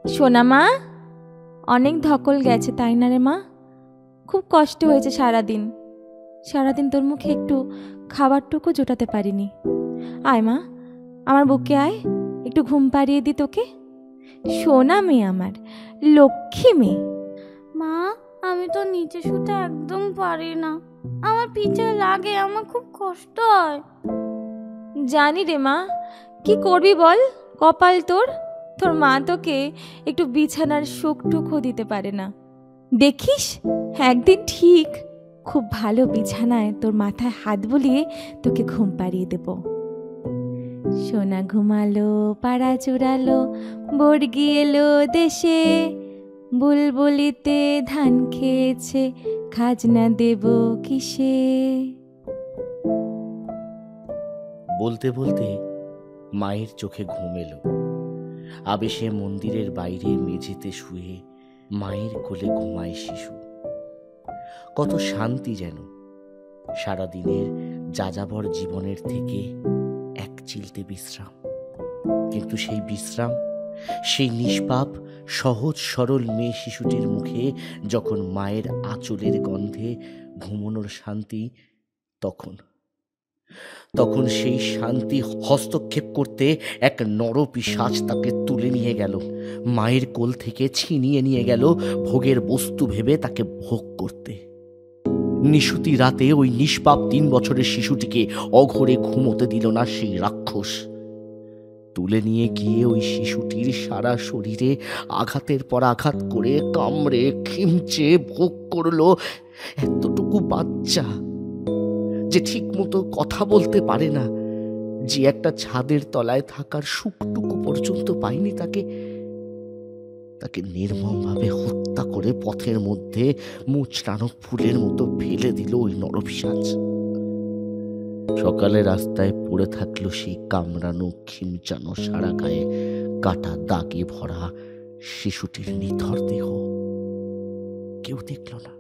সোনা মা, অনেক ধকল গেছে তাই না রে মা? খুব কষ্ট হয়েছে সারাদিন। সারাদিন তোর মুখে একটু খাবারটুকু জোটাতে পারিনি। আয় মা, আমার বুকে আয়, একটু ঘুম পাড়িয়ে দি তোকে। সোনা মেয়ে আমার, লক্ষ্মী মেয়ে। মা, আমি তো নিচে শুতে একদম পারি না, আমার পিঠে লাগে, আমার খুব কষ্ট হয়। জানি রে মা, কি করবি বল? কপাল তোর, তোর মা তোকে একটু বিছানার সুখটুকু দিতে পারে না। দেখিস একদিন ঠিক খুব ভালো বিছানায় তোর মাথায় হাত বুলিয়ে তোকে ঘুম পাড়িয়ে দেব। সোনা ঘুমালো, পাড়া চুরালো, বর্গি এলো দেশে, বুলবুলিতে ধান খেয়েছে, খাজনা দেব কিসে। বলতে বলতে মায়ের চোখে ঘুম এলো। আবেশে মন্দিরের বাইরে মেঝেতে শুয়ে মায়ের কোলে ঘুমায় শিশু। কত শান্তি যেন সারাদিনের যাযাবর জীবনের থেকে এক চিলতে বিশ্রাম। কিন্তু সেই বিশ্রাম, সেই নিষ্পাপ সহজ সরল মেয়ে শিশুটির মুখে যখন মায়ের আঁচলের গন্ধে ঘুমোনোর শান্তি, তখন সেই শান্তি হস্তক্ষেপ করতে এক নরপিশাচ তাকে তুলে নিয়ে গেল, মায়ের কোল থেকে ছিনিয়ে নিয়ে গেল ভোগের বস্তু ভেবে তাকে ভোগ করতে। নিশুতি রাতে ওই নিষ্পাপ 3 বছরের শিশুটিকে অঘরে ঘুমোতে দিল না সেই রাক্ষস। তুলে নিয়ে গিয়ে ওই শিশুটির সারা শরীরে আঘাতের পর আঘাত করে কামড়ে খিমচে ভোগ করলো এতটুকু বাচ্চা যে ঠিক মতো কথা বলতে পারে না, যে একটা ছাদের তলায় থাকার সুখটুকু পর্যন্ত পায়নি। তাকে নির্মমভাবে হত্যা করে পথের মধ্যে মুচড়ানো ফুলের মতো ফেলে দিল ওই নরপিশাচ। সকালে রাস্তায় পড়ে থাকলো সেই কামড়ানো খিমচানো সারা গায়ে কাটা দাগে ভরা শিশুটির নিথর দেহ। কেউ দেখল না,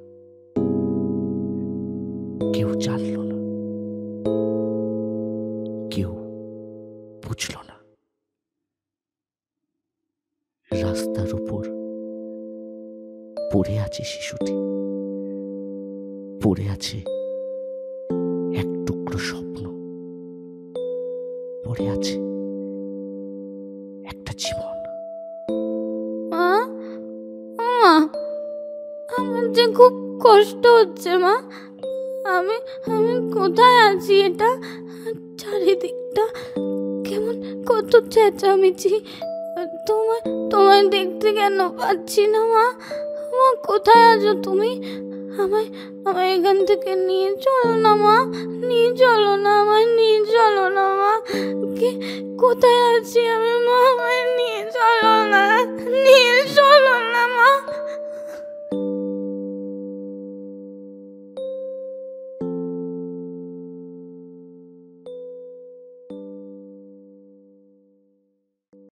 কেউ জানল না, কেউ বুঝল না। রাস্তার উপর পড়ে আছে শিশুটি, পড়ে আছে এক টুকরো স্বপ্ন, পড়ে আছে একটা জীবন। মা, আমার যে খুব কষ্ট হচ্ছে মা। আমি আমি কোথায় আছি? এটা চারিদিকটা কেমন, কত চেঁচামেচি। তোমায় দেখতে কেন পাচ্ছি না মা? মা, কোথায় আছো তুমি? আমায় আমায় এখান থেকে নিয়ে চলো না মা, নিয়ে চলো না, আমায় নিয়ে চলো না মা। কোথায় আছি আমি মা? আমায় নিয়ে চলো না, নিয়ে চলো